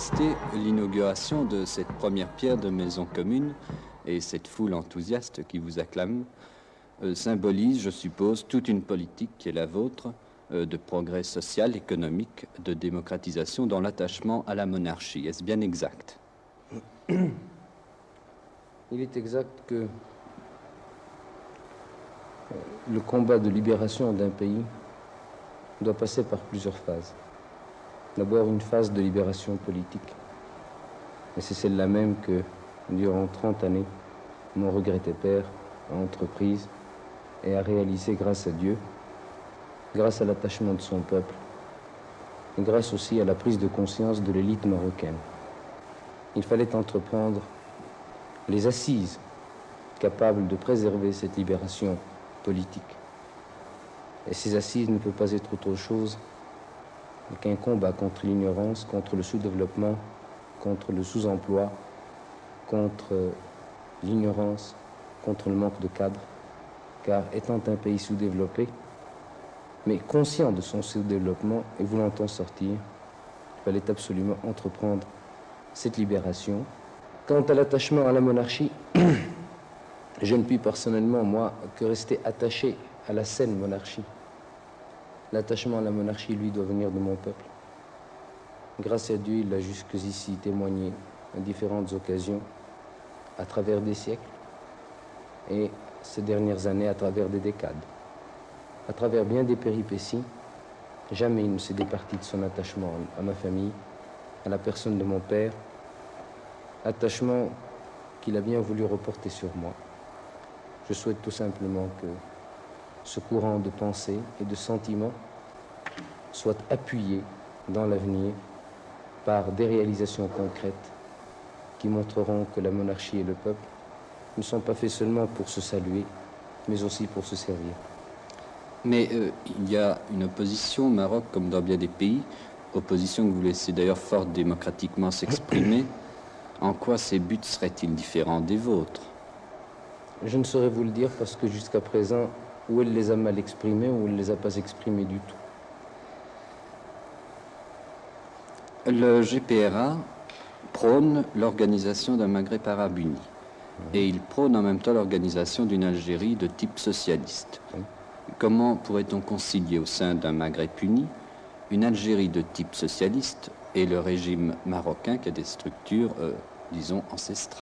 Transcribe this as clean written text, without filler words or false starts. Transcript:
assisté l'inauguration de cette première pierre de maison commune et cette foule enthousiaste qui vous acclame symbolise, je suppose, toute une politique qui est la vôtre de progrès social, économique, de démocratisation dans l'attachement à la monarchie. Est-ce bien exact? Il est exact que le combat de libération d'un pays doit passer par plusieurs phases. D'abord, une phase de libération politique. Et c'est celle-là même que, durant 30 années, mon regretté père a entreprise et a réalisé grâce à Dieu, grâce à l'attachement de son peuple, et grâce aussi à la prise de conscience de l'élite marocaine. Il fallait entreprendre les assises capables de préserver cette libération politique. Et ces assises ne peuvent pas être autre chose qu'un combat contre l'ignorance, contre le sous-développement, contre le sous-emploi, contre l'ignorance, contre le manque de cadres. Car étant un pays sous-développé, mais conscient de son sous-développement et voulant en sortir, il fallait absolument entreprendre cette libération. Quant à l'attachement à la monarchie, je ne puis personnellement, moi, que rester attaché à la saine monarchie. L'attachement à la monarchie, lui, doit venir de mon peuple. Grâce à Dieu, il l'a jusqu'ici témoigné à différentes occasions, à travers des siècles, et ces dernières années à travers des décades. À travers bien des péripéties, jamais il ne s'est départi de son attachement à ma famille, à la personne de mon père, attachement qu'il a bien voulu reporter sur moi. Je souhaite tout simplement que ce courant de pensée et de sentiments soit appuyé dans l'avenir par des réalisations concrètes qui montreront que la monarchie et le peuple ne sont pas faits seulement pour se saluer, mais aussi pour se servir. Mais il y a une opposition au Maroc, comme dans bien des pays, opposition que vous laissez d'ailleurs fort démocratiquement s'exprimer. En quoi ces buts seraient-ils différents des vôtres? Je ne saurais vous le dire parce que jusqu'à présent, ou elle les a mal exprimés ou elle ne les a pas exprimés du tout. Le GPRA prône l'organisation d'un Maghreb arabe uni. Et il prône en même temps l'organisation d'une Algérie de type socialiste. Comment pourrait-on concilier au sein d'un Maghreb uni une Algérie de type socialiste et le régime marocain qui a des structures, disons, ancestrales?